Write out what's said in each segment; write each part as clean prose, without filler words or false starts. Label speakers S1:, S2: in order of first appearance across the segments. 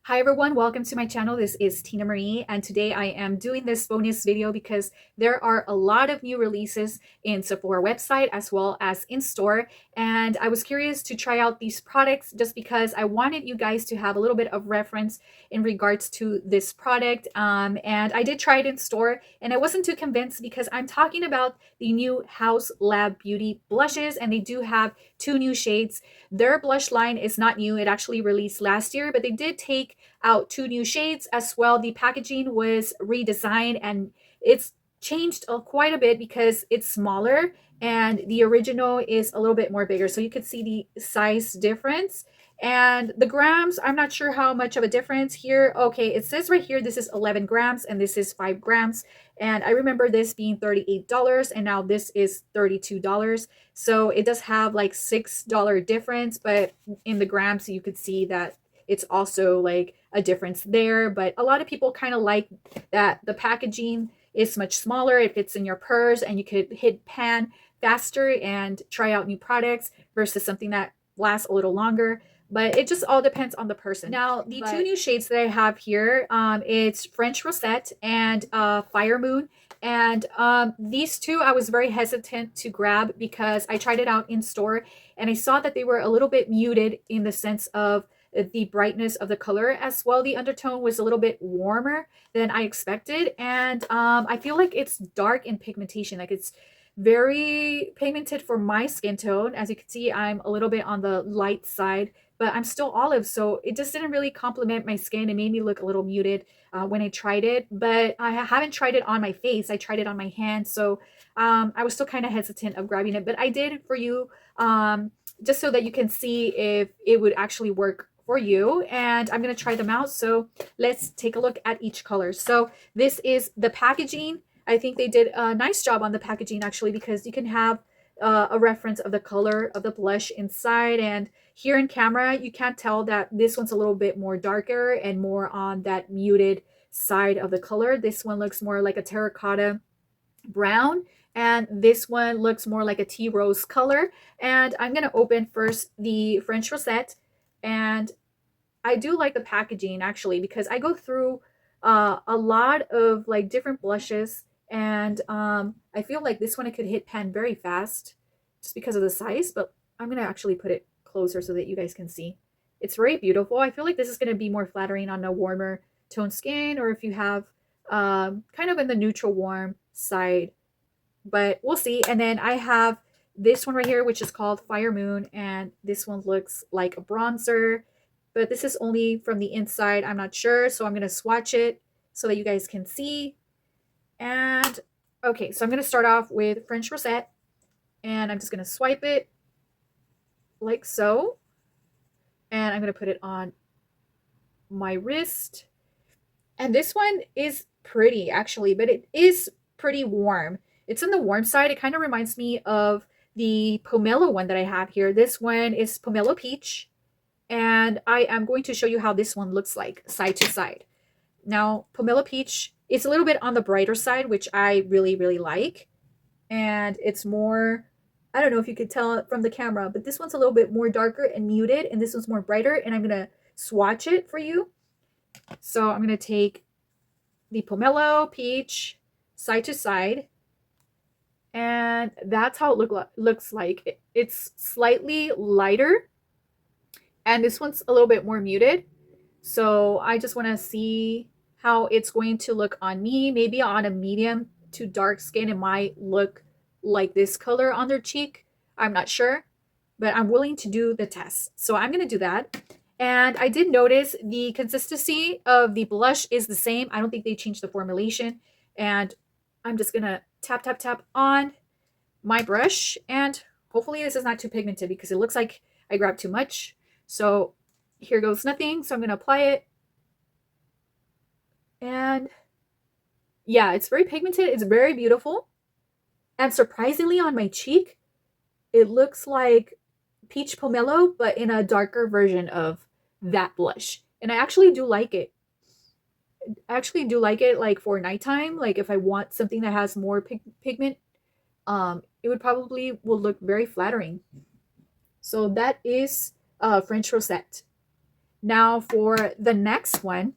S1: Hi everyone, welcome to my channel. This is Tina Marie, and today I am doing this bonus video because there are a lot of new releases in Sephora website as well as in store, and I was curious to try out these products just because I wanted you guys to have a little bit of reference in regards to this product. And I did try it in store and I wasn't too convinced because I'm talking about the new Haus Lab Beauty blushes, and they do have two new shades. Their blush line is not new. It actually released last year, but they did take out two new shades as well. The packaging was redesigned and it's changed quite a bit because it's smaller and the original is a little bit more bigger. So you could see the size difference. And the grams, I'm not sure how much of a difference here. Okay, it says right here this is 11 grams and this is 5 grams. And I remember this being $38 and now this is $32. So it does have like $6 difference, but in the grams you could see that it's also like a difference there. But a lot of people kind of like that the packaging is much smaller. It fits in your purse and you could hit pan faster and try out new products versus something that lasts a little longer. But it just all depends on the person. Now, the two new shades that I have here, it's French Rosette and Fire Moon. And these two I was very hesitant to grab because I tried it out in store and I saw that they were a little bit muted in the sense of the brightness of the color. As well, the undertone was a little bit warmer than I expected, and I feel like it's dark in pigmentation. Like it's very pigmented for my skin tone. As you can see, I'm a little bit on the light side, but I'm still olive, so it just didn't really complement my skin. It made me look a little muted when I tried it, but I haven't tried it on my face. I tried it on my hand, so I was still kind of hesitant of grabbing it, but I did for you, just so that you can see if it would actually work for you. And I'm going to try them out. So let's take a look at each color. So this is the packaging. I think they did a nice job on the packaging actually, because you can have a reference of the color of the blush inside. And here in camera, you can't tell that this one's a little bit more darker and more on that muted side of the color. This one looks more like a terracotta brown, and this one looks more like a tea rose color. And I'm going to open first the French Rosette, and I do like the packaging actually because I go through a lot of like different blushes, and I feel like this one I could hit pan very fast just because of the size. But I'm gonna actually put it closer so that you guys can see. It's very beautiful. I feel like this is gonna be more flattering on a warmer tone skin, or if you have kind of in the neutral warm side, but we'll see. And then I have this one right here, which is called Fire Moon, and this one looks like a bronzer, but this is only from the inside. I'm not sure, so I'm going to swatch it so that you guys can see. And okay, so I'm going to start off with French Rosette, and I'm just going to swipe it like so, and I'm going to put it on my wrist. And this one is pretty actually, but it is pretty warm. It's on the warm side. It kind of reminds me of the Pomelo one that I have here. This one is Pomelo Peach, and I am going to show you how this one looks like side to side. Now, Pomelo Peach is a little bit on the brighter side, which I really, really like. And it's more, I don't know if you could tell it from the camera, but this one's a little bit more darker and muted, and this one's more brighter, and I'm going to swatch it for you. So I'm going to take the Pomelo Peach side to side, and that's how it looks like. It's slightly lighter, and this one's a little bit more muted. So I just want to see how it's going to look on me. Maybe on a medium to dark skin, it might look like this color on their cheek. I'm not sure, but I'm willing to do the test. So I'm going to do that. And I did notice the consistency of the blush is the same. I don't think they changed the formulation. And I'm just going to tap, tap, tap on my brush. And hopefully this is not too pigmented because it looks like I grabbed too much. So here goes nothing. So I'm going to apply it. And yeah, it's very pigmented. It's very beautiful. And surprisingly on my cheek, it looks like peach pomelo, but in a darker version of that blush. And I actually do like it. I actually do like it like for nighttime. Like if I want something that has more pigment, it would probably will look very flattering. So that is French Rosette. Now for the next one,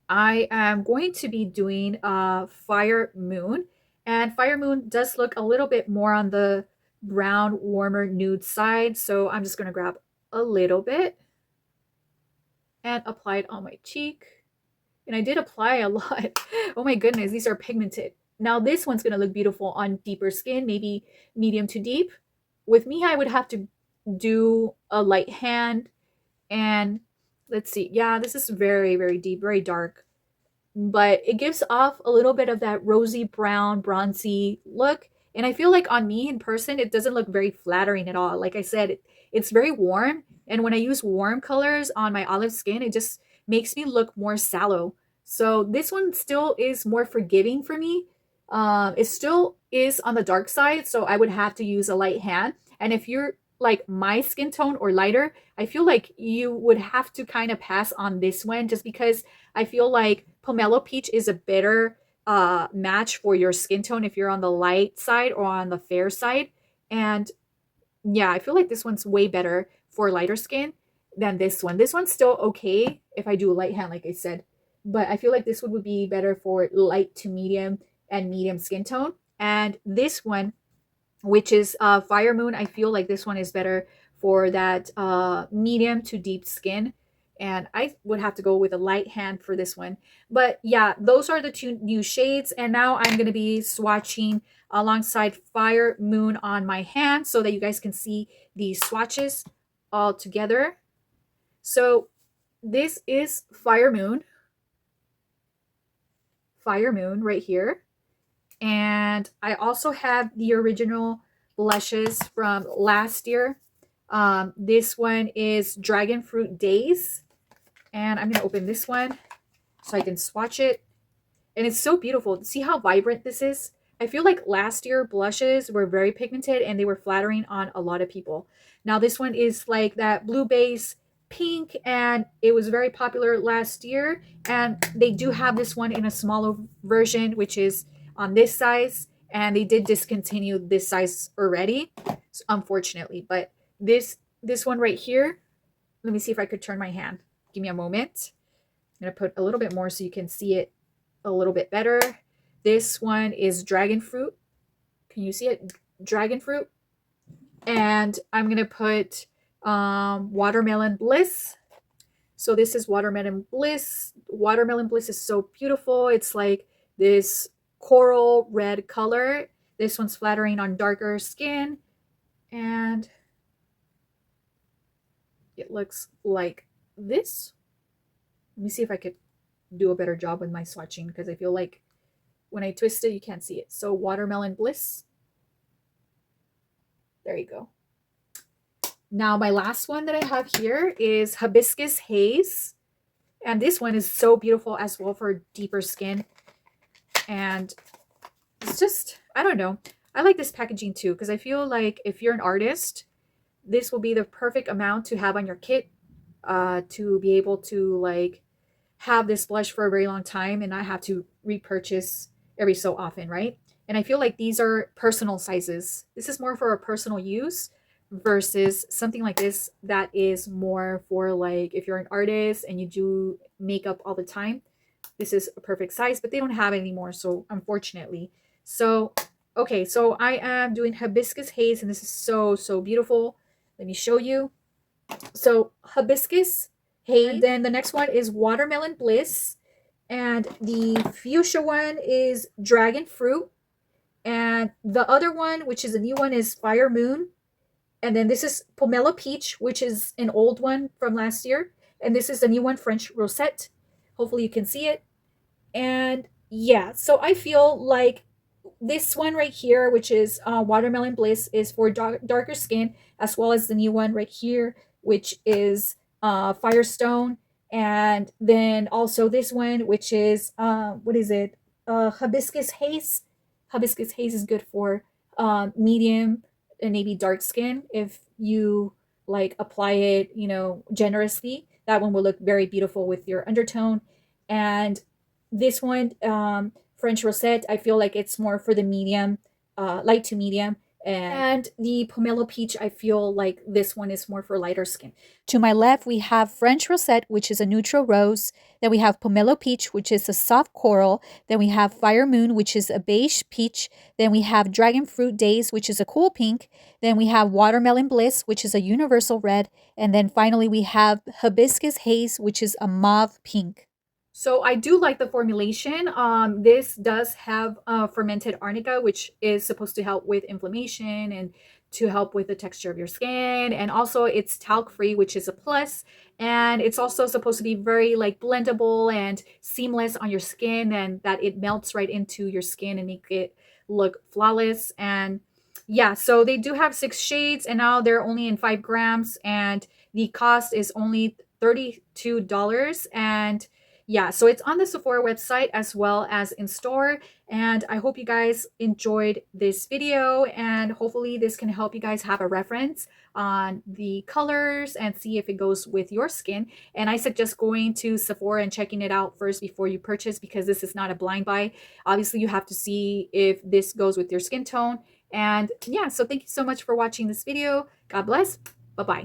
S1: I am going to be doing Fire Moon. And Fire Moon does look a little bit more on the brown, warmer nude side. So I'm just going to grab a little bit and apply it on my cheek. And I did apply a lot. Oh my goodness, these are pigmented. Now this one's going to look beautiful on deeper skin, maybe medium to deep. With me, I would have to do a light hand. And let's see. Yeah, this is very, very deep, very dark, but it gives off a little bit of that rosy brown, bronzy look. And I feel like on me in person, it doesn't look very flattering at all. Like I said, it's very warm. And when I use warm colors on my olive skin, it just makes me look more sallow. So this one still is more forgiving for me. It still is on the dark side. So I would have to use a light hand. And if you're like my skin tone or lighter, I feel like you would have to kind of pass on this one just because I feel like pomelo peach is a better match for your skin tone if you're on the light side or on the fair side. And yeah, I feel like this one's way better for lighter skin than this one. This one's still okay if I do a light hand, like I said, but I feel like this one would be better for light to medium and medium skin tone. And this one, which is Fire Moon, I feel like this one is better for that medium to deep skin. And I would have to go with a light hand for this one. But yeah, those are the two new shades. And now I'm going to be swatching alongside Fire Moon on my hand so that you guys can see these swatches all together. So this is Fire Moon right here. And I also have the original blushes from last year. This one is Dragon Fruit Days. And I'm going to open this one so I can swatch it. And it's so beautiful. See how vibrant this is? I feel like last year blushes were very pigmented and they were flattering on a lot of people. Now this one is like that blue base pink, and it was very popular last year. And they do have this one in a smaller version, which is on this size. And they did discontinue this size already, unfortunately. But this one right here, let me see if I could turn my hand. Give me a moment. I'm going to put a little bit more so you can see it a little bit better. This one is Dragon Fruit. Can you see it? Dragon Fruit. And I'm going to put Watermelon Bliss. So this is Watermelon Bliss. Watermelon Bliss is so beautiful. It's like this coral red color. This one's flattering on darker skin. And it looks like this. Let me see if I could do a better job with my swatching because I feel like when I twist it, you can't see it. So Watermelon Bliss. There you go. Now my last one that I have here is Hibiscus Haze. And this one is so beautiful as well for deeper skin. And it's just, I don't know. I like this packaging too because I feel like if you're an artist, this will be the perfect amount to have on your kit to be able to like have this blush for a very long time and not have to repurchase every so often, right? And I feel like these are personal sizes. This is more for a personal use versus something like this that is more for like if you're an artist and you do makeup all the time. This is a perfect size, but they don't have it anymore, so unfortunately. So okay, so I am doing Hibiscus Haze, and this is so beautiful. Let me show you. So Hibiscus Haze, and then the next one is Watermelon Bliss, and the fuchsia one is Dragon Fruit, and the other one, which is a new one, is Fire Moon, and then this is Pomelo Peach, which is an old one from last year, and this is the new one, French Rosette. Hopefully you can see it. And yeah, so I feel like this one right here, which is Watermelon Bliss, is for darker skin, as well as the new one right here, which is Firestone. And then also this one, which is, what is it? Hibiscus Haze. Hibiscus Haze is good for medium and maybe dark skin. If you like apply it, you know, generously, that one will look very beautiful with your undertone. And this one, French Rosette, I feel like it's more for the medium, light to medium. And the pomelo peach, I feel like this one is more for lighter skin. To my left, we have French Rosette, which is a neutral rose. Then we have pomelo peach, which is a soft coral. Then we have fire moon, which is a beige peach. Then we have dragon fruit days, which is a cool pink. Then we have watermelon bliss, which is a universal red. And then finally, we have hibiscus haze, which is a mauve pink. So I do like the formulation. This does have fermented arnica, which is supposed to help with inflammation and to help with the texture of your skin. And also it's talc-free, which is a plus. And it's also supposed to be very like blendable and seamless on your skin, and that it melts right into your skin and make it look flawless. And yeah, so they do have 6 shades, and now they're only in 5 grams, and the cost is only $32. And yeah, so it's on the Sephora website as well as in store. And I hope you guys enjoyed this video, and hopefully this can help you guys have a reference on the colors and see if it goes with your skin. And I suggest going to Sephora and checking it out first before you purchase, because this is not a blind buy. Obviously, you have to see if this goes with your skin tone. And yeah, so thank you so much for watching this video. God bless. Bye-bye.